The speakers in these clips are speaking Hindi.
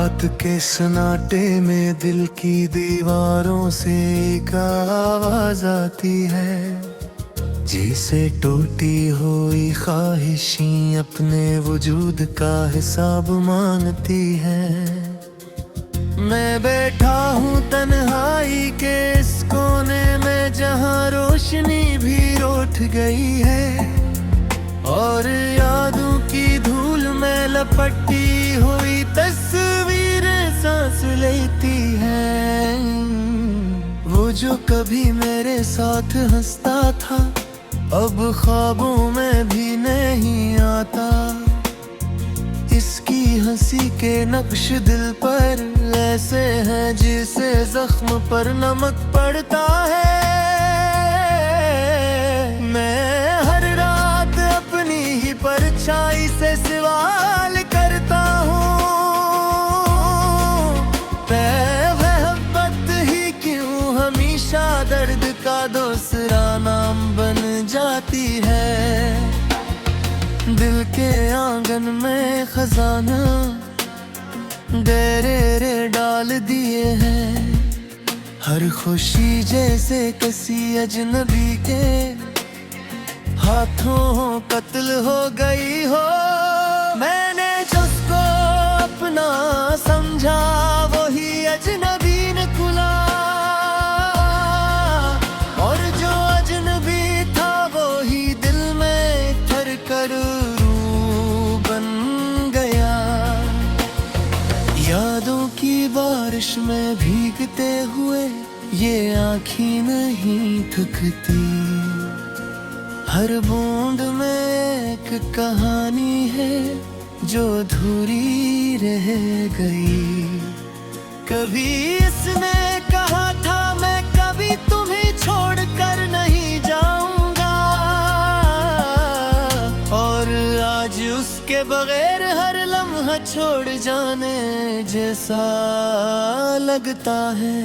रात के सन्नाटे में दिल की दीवारों से एक आवाज आती है, जिसे टूटी हुई ख्वाहिशें अपने वजूद का हिसाब मांगती है। मैं बैठा हूँ तन्हाई के इस कोने में जहाँ रोशनी भी उठ गई है, और यादों की धूल में लपटी हुई तस्वीरें सांस लेती हैं। वो जो कभी मेरे साथ हंसता था अब ख्वाबों में भी नहीं आता। इसकी हंसी के नक्श दिल पर ऐसे हैं जिसे जख्म पर नमक पड़ता है। मैं हर रात अपनी ही परछाई से सवाल करता हूँ, मोहब्बत ही क्यों हमेशा दर्द का दूसरा नाम बन जाती है। दिल के आंगन में खजाना डेरे डाल दिए हैं, हर खुशी जैसे किसी अजनबी के हाथों कत्ल हो गई हो। मैंने जिसको अपना समझा वही अजनबी निकला, और जो अजनबी था वही दिल में ठर कर रूह बन गया। यादों की बारिश में भीगते हुए ये आँखें नहीं थकती, हर बूंद में एक कहानी है जो अधूरी रह गई। कभी इसने कहा था मैं कभी तुम्हें छोड़कर नहीं जाऊंगा, और आज उसके बगैर हर लम्हा छोड़ जाने जैसा लगता है।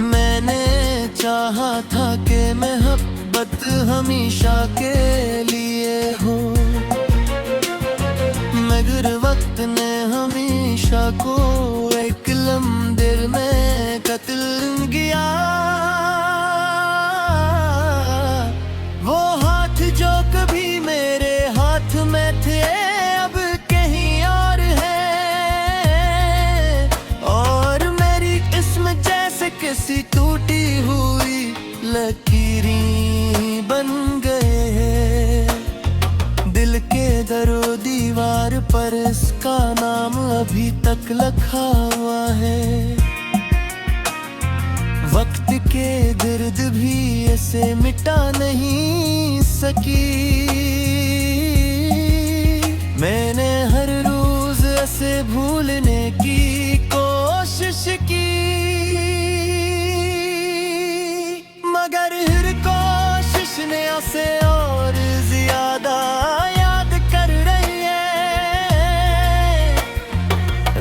मैंने चाहा था कि मोहब्बत हमेशा के लिए हो, मगर वक्त ने हमेशा को एक लम्हे में कत्ल किया। वो हाथ जो कभी मेरे हाथ में थे अब कहीं और है, और मेरी किस्मत जैसे किसी टूटी हुई लकीरें बन गए। दिल के दरो दीवार पर इसका नाम अभी तक लिखा हुआ है। वक्त के दर्द भी इसे मिटा नहीं सकी। मैंने हर रोज इसे भूलने की कोशिश की, मगर हर कोशिश ने उसे और ज्यादा याद कर रही है।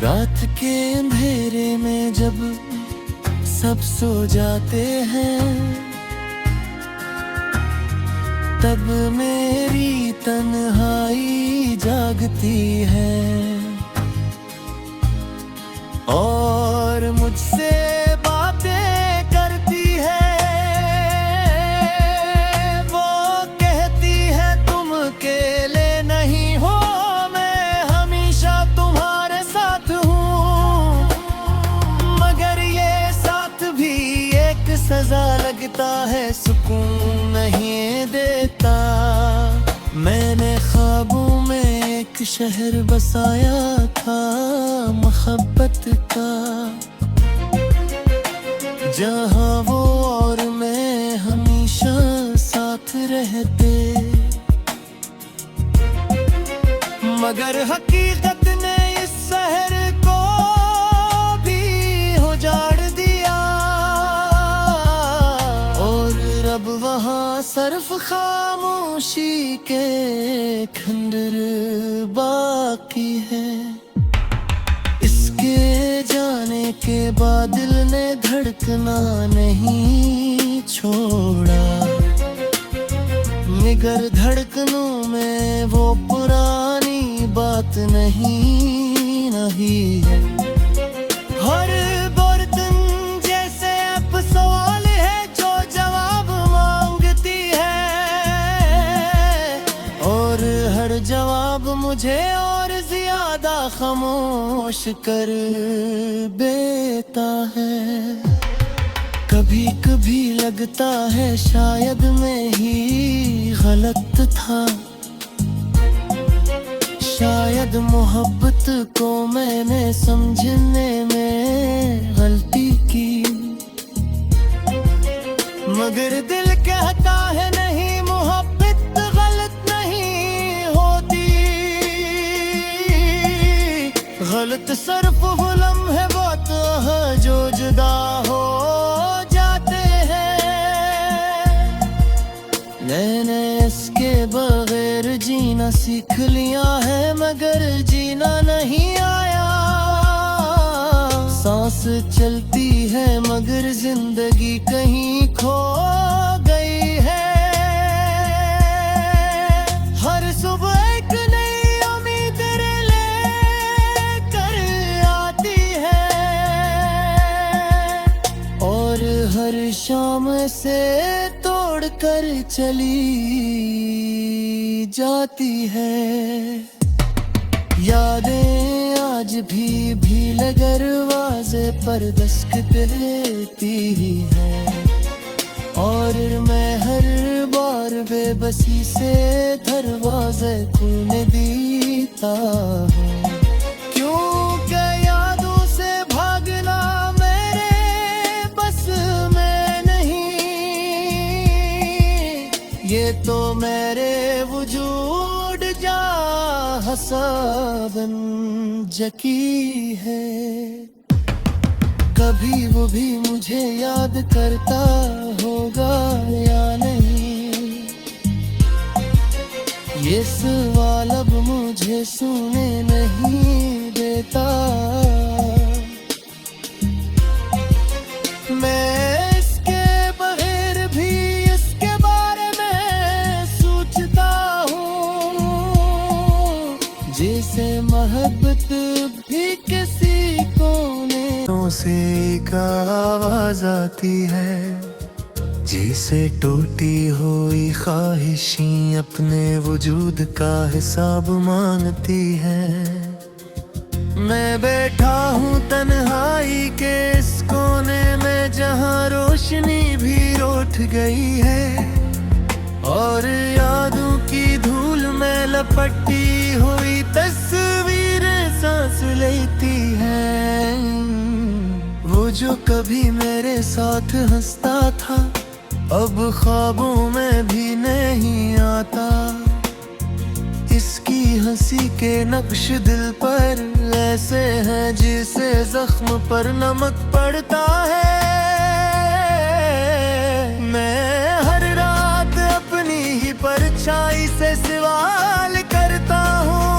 रात के अंधेरे में जब सब सो जाते हैं, तब मेरी तन्हाई जागती है, और मुझसे बातें करती है। वो कहती है तुम अकेले नहीं हो, मैं हमेशा तुम्हारे साथ हूँ, मगर ये साथ भी एक सजा लगता है, सुकून नहीं देता। मैंने ख्वाबों में एक शहर बसाया था मोहब्बत का, जहाँ वो और मैं हमेशा साथ रहते, मगर हकीकत ने इस शहर को भी उजाड़ दिया, और अब वहाँ सिर्फ खामोशी के खंडर बाकी है। इसके जाने के बाद दिल ने धड़कना नहीं छोड़ा, मगर धड़कनों में वो पुरानी बात नहीं न नहीं है। हर बर्तन जैसे अब सवाल है जो जवाब मांगती है, और हर जवाब मुझे और ज्यादा खामोश कर देता है। कभी कभी लगता है शायद मैं ही गलत था, शायद मोहब्बत को मैंने समझने में गलती की। मगर दिल कहता है नहीं, मोहब्बत गलत नहीं होती। गलत सिर्फ वो लम्हे वक्त है जो जुदा हो जाते हैं। मैंने इसके बगैर जीना सीख लिया है, मगर जीना नहीं आया। सांस चलती है मगर जिंदगी कहीं खो गई है। हर सुबह एक नई उम्मीद लेकर आती है, और हर शाम से तोड़ कर चली जाती है। यादें आज भी दरवाजे पर दस्तक देती है, और मैं हर बार बेबसी से दरवाजे खोलने देता हूँ। क्योंकि यादों से भागना मेरे बस में नहीं, ये तो मेरे वजूद जा हसाबन जकी है। कभी वो भी मुझे याद करता होगा या नहीं, ये सवाल अब मुझे सुने नहीं देता। मैं इसके बगैर भी इसके बारे में सोचता हूँ, जैसे मोहब्बत भी किसी कोने से एक आवाज आती है, जैसे टूटी हुई ख्वाहिशें अपने वजूद का हिसाब मांगती है। मैं बैठा हूँ तन्हाई के इस कोने में जहाँ रोशनी भी उठ गई है, और यादों की धूल में लपटी हुई तस्वीरें सांस लेती हैं। वो जो कभी मेरे साथ हंसता था अब ख्वाबों में भी नहीं आता। इसकी हंसी के नक्श दिल पर ऐसे हैं जिसे जख्म पर नमक पड़ता है। मैं हर रात अपनी ही परछाई से सवाल करता हूँ,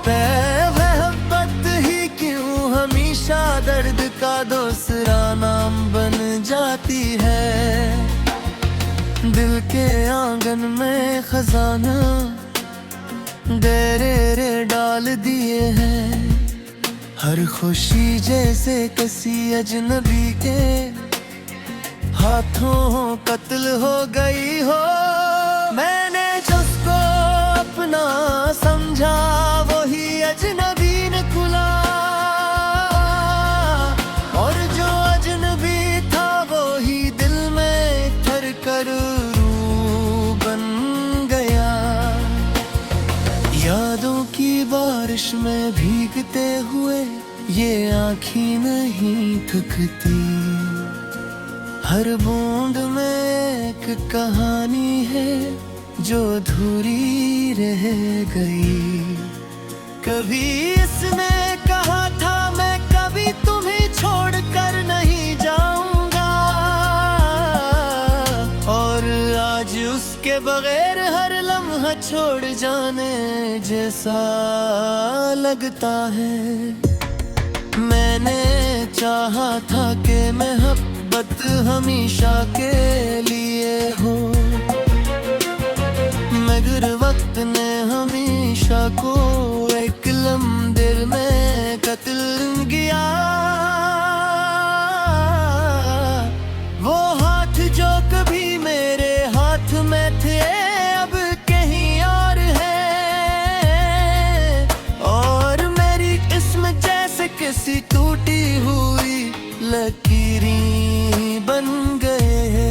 मोहब्बत ही क्यों हमेशा दर्द का दूसरा नाम बन जाती है। दिल के आंगन में खजाना डेरे डाल दिए हैं, हर खुशी जैसे किसी अजनबी के हाथों कत्ल हो गई हो। मैंने जिसको अपना समझा वही अजनबी निकला, और जो अजनबी था वही दिल में ठर कर रूह बन गया। यादों की बारिश में भीगते हुए ये आँखें नहीं थकती, हर बूंद में एक कहानी है जो अधूरी रह गई। कभी इसने कहा था मैं कभी तुम्हें छोड़कर नहीं जाऊंगा, और आज उसके बगैर हर लम्हा छोड़ जाने जैसा लगता है। मैंने चाहा था कि मोहब्बत हमेशा के लिए हो, मगर वक्त ने हमेशा को एक जुल्म दिल में कत्ल गया। वो हाथ जो कभी मेरे हाथ में थे अब कहीं और है, और मेरी किस्मत जैसे किसी टूटी हुई लकीरें बन गए।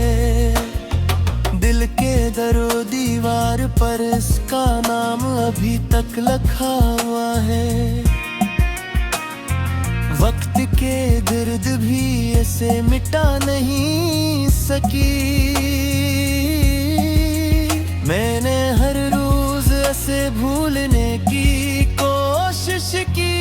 दिल के दरो दीवार पर इसका नाम अभी तक लिखा हुआ है। वक्त के दर्द भी इसे मिटा नहीं सकी। मैंने हर रोज इसे भूलने की कोशिश की,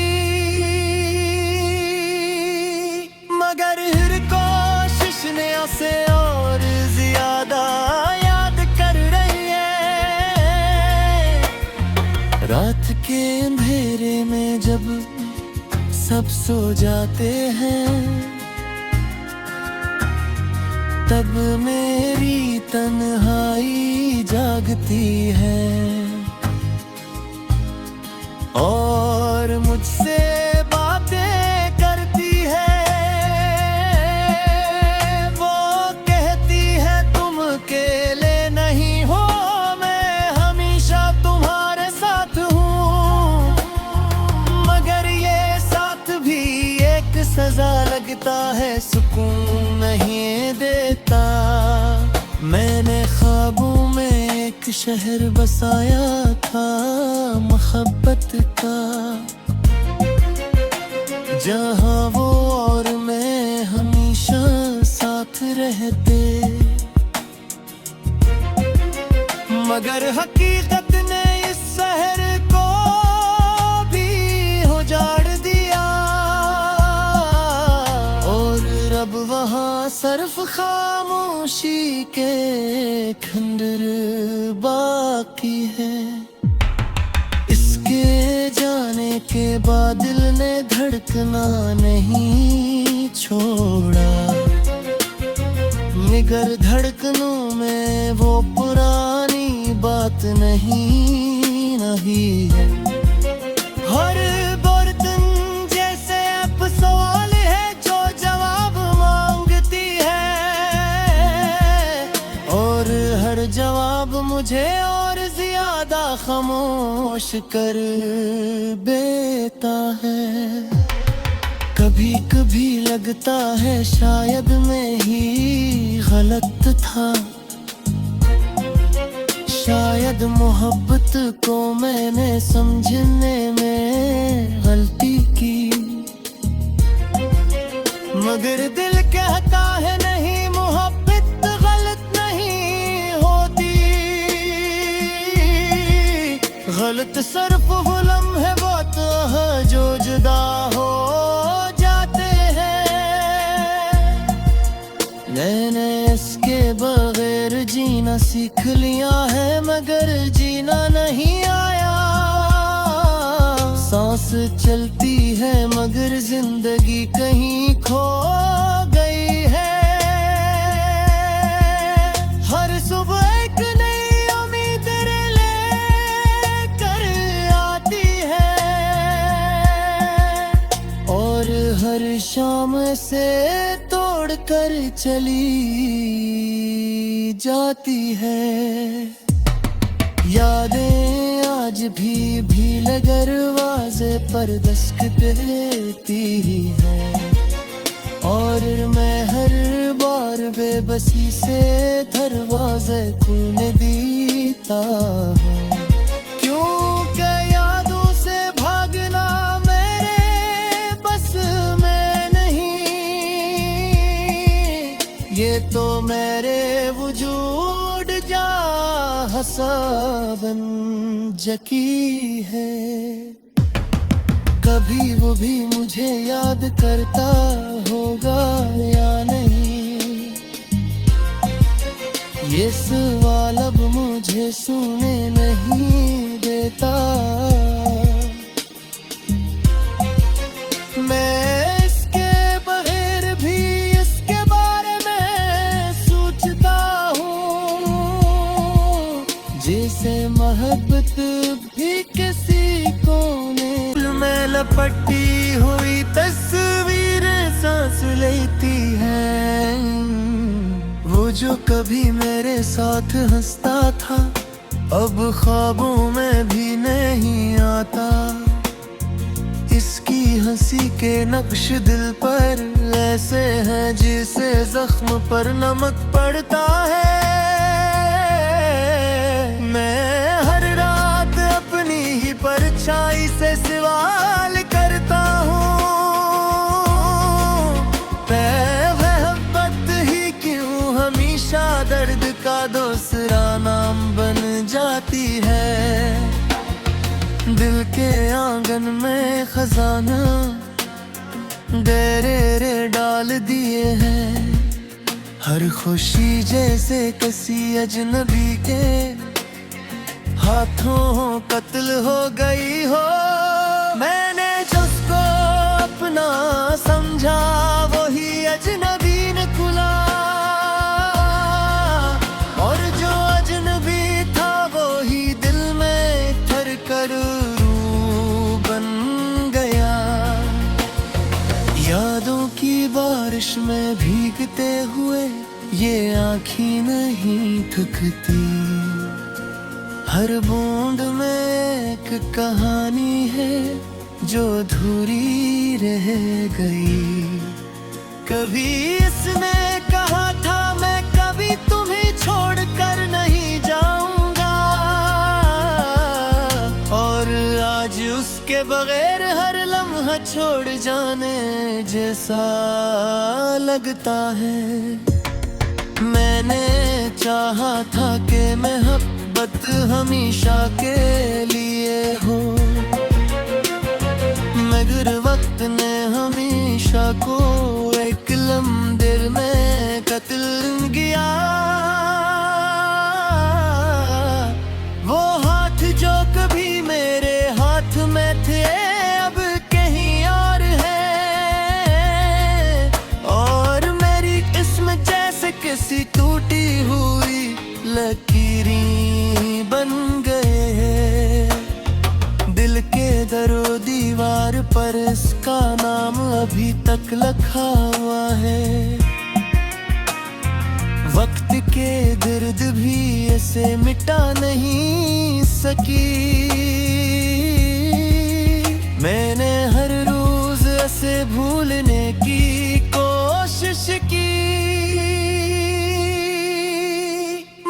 मगर हर कोशिश ने उसे और ज्यादा याद कर रही है। रात के अंधेरे में जब सब सो जाते हैं, तब मेरी तन्हाई जागती है और मुझसे बातें करती है। वो कहती है तुम अकेले नहीं हो, मैं हमेशा तुम्हारे साथ हूँ। मगर ये साथ भी एक सजा लगता है, सुकून नहीं देता। मैंने ख्वाबों में एक शहर बसाया था मोहब्बत का, जहाँ वो और मैं हमेशा साथ रहते। मगर हकीकत ने इस शहर को भी उजाड़ दिया, और अब वहाँ सिर्फ खामोशी के खंडर बाकी है। इसके जाने के बाद दिल ने धड़कना नहीं छोड़ा, मगर धड़कनों में वो पुरानी बात नहीं है। हर बर्तन जैसे अब सवाल है जो जवाब मांगती है, और हर जवाब मुझे और ज्यादा खामोश कर देता है। कभी कभी लगता है शायद मैं ही गलत था, शायद मोहब्बत को मैंने समझने में गलती की। मगर दिल कहता है नहीं, मोहब्बत गलत नहीं होती। गलत सिर्फ वो लम्हे वो तो है जो जुदा हो जाते हैं। मैंने इसके बगैर जीना सीख लिया है, मगर जीना नहीं आया। सांस चलती है मगर जिंदगी कहीं खो गई है। हर सुबह एक नई उम्मीद लेकर आती है, और हर शाम से तोड़ कर चली जाती है। यादें आज भी दरवाजे पर दस्तक देती है, और मैं हर बार बेबसी से दरवाजे खोल देता हूँ। क्योंकि यादों से भागना मेरे बस में नहीं, ये तो मेरे वजूद जा हसाबन जकी है। कभी वो भी मुझे याद करता होगा या नहीं, ये सवाल अब मुझे सुने नहीं देता। मैं इसके बगैर भी इसके बारे में सोचता हूँ, जैसे मोहब्बत भी किसी को ने जो कभी मेरे साथ हंसता था अब ख्वाबों में भी नहीं आता। इसकी हंसी के नक्श दिल पर ऐसे हैं जिसे जख्म पर नमक पड़ता है। मैं हर रात अपनी ही परछाई से सवाल करता हूँ, मोहब्बत ही क्यों हमेशा दर्द का दूसरा नाम बन जाती है। दिल के आंगन में खजाना डेरे डाल दिए हैं। हर खुशी जैसे किसी अजनबी के हाथों कत्ल हो गई हो। मैंने जिसको अपना समझा वही अजनबी निकला, और जो अजनबी था वही दिल में ठहर कर रूह बन गया। यादों की बारिश में भीगते हुए ये आँखें नहीं थकती। हर बूंद में एक कहानी है जो अधूरी रह गई। कभी इसने कहा था मैं कभी तुम्हें छोड़कर नहीं जाऊंगा, और आज उसके बगैर हर लम्हा छोड़ जाने जैसा लगता है। मैंने चाहा था कि मोहब्बत हमेशा के लिए हो, मगर वक्त ने हमेशा को एक लम्हे में कत्ल किया। वो हाथ जो कभी मेरे हाथ में थे अब कहीं और है, और मेरी किस्मत जैसे किसी टूटी हुई लकीरें बन गए। दिल के दरो दीवार पर इसका नाम अभी तक लिखा हुआ है। वक्त के दर्द भी इसे मिटा नहीं सकी। मैंने हर रोज इसे भूलने की कोशिश की,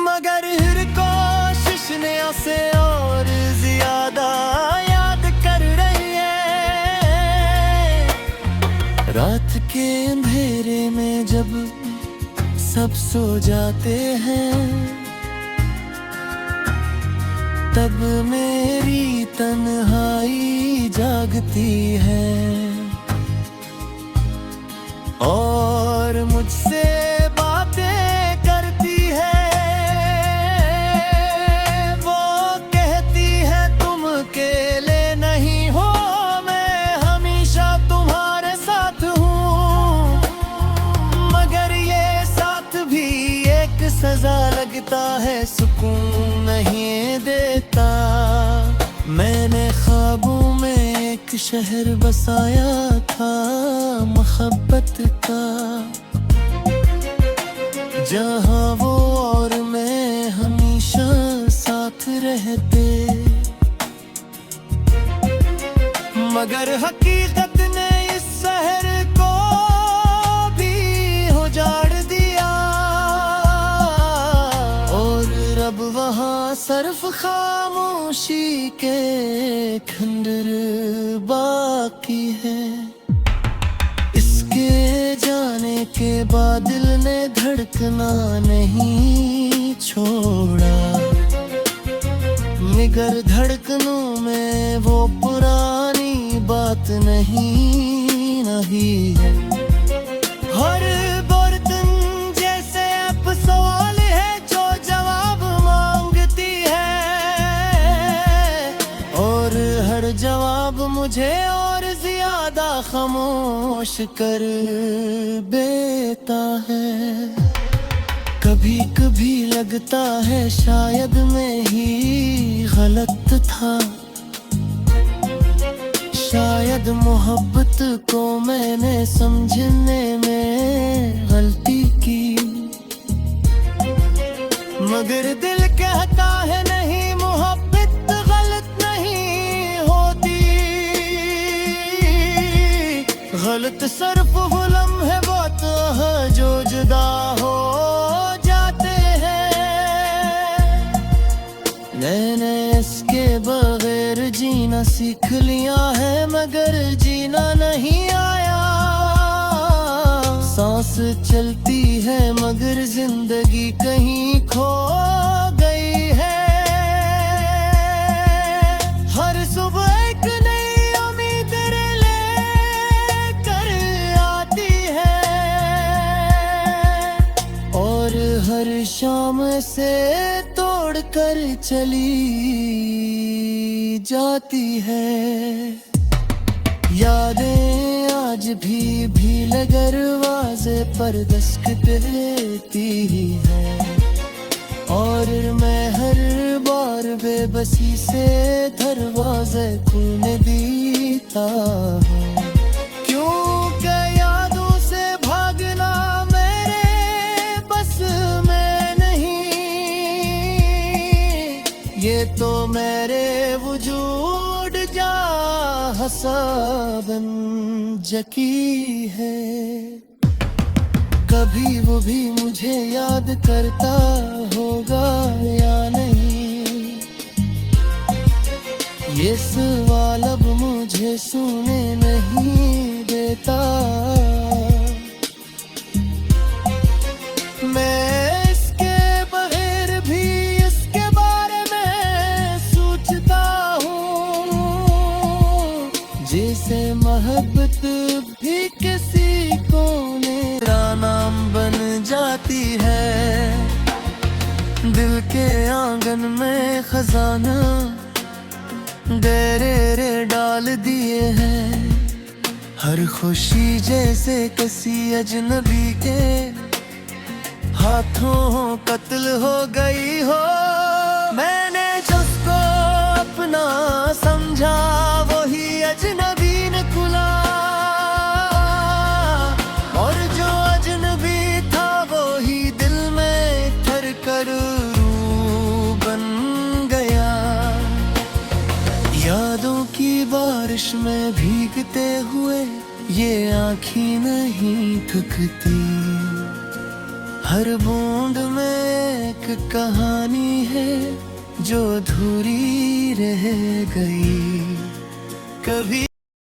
मगर हर कोशिश ने उसे और ज्यादा याद कर रही है। रात के अंधेरे में जब सब सो जाते हैं तब मेरी तन्हाई जागती है, और मुझसे बातें करती है। वो कहती है तुम अकेले नहीं हो, मैं हमेशा तुम्हारे साथ हूँ, मगर ये साथ भी एक सजा लगता है, सुकून नहीं देता। मैंने ख्वाबों में एक शहर बसाया था मोहब्बत का, जहाँ वो और मैं हमेशा साथ रहते, मगर हकीकत ने इस शहर को भी उजाड़ दिया, और रब वहाँ सिर्फ खामोशी के खंडर बाकी है। इसके जाने के बाद दिल ने धड़कना नहीं छोड़ा, मगर धड़कनों में वो पुरानी बात नहीं है। हर बर्तन जैसे अब सवाल है जो जवाब मांगती है, और हर जवाब मुझे और ज्यादा खामोश कर देता है। कभी कभी लगता है शायद मैं ही गलत था, शायद मोहब्बत को मैंने समझने में गलती की, मगर दिल कहता है नहीं, मोहब्बत गलत नहीं होती। गलत सिर्फ वो लम्हे बात है जो जुदा हो जाते हैं। मैंने इसके बगैर जीना सीख लिया है, मगर जीना नहीं आया। सांस चलती है मगर जिंदगी कहीं खो गई है। हर सुबह एक नई उम्मीद लेकर आती है, और हर शाम से तोड़ कर चली जाती है। यादें आज भी दरवाजे पर दस्तक देती है, और मैं हर बार बेबसी से दरवाजे खोलने देता हूँ। क्योंकि यादों से भागना मेरे बस में नहीं, ये तो मेरे वजूद जा हसाबन जकी है। कभी वो भी मुझे याद करता होगा या नहीं, ये सवाल अब मुझे सुने नहीं देता। मैं इसके बगैर भी इसके बारे में सोचता हूँ, जैसे मोहब्बत भी किसी को मेरा नाम बन जाती है। दिल के आंगन में खजाना गहरे डाल दिए हैं। हर खुशी जैसे किसी अजनबी के हाथों कत्ल हो गई हो। मैंने जिसको अपना समझा वही अजनबी निकला, और जो अजनबी था वही दिल में ठहर कर रूह बन गया। यादों की बारिश में भीगते हुए ये आँखें नहीं थकती। हर बूंद में एक कहानी है जो अधूरी रह गई। कभी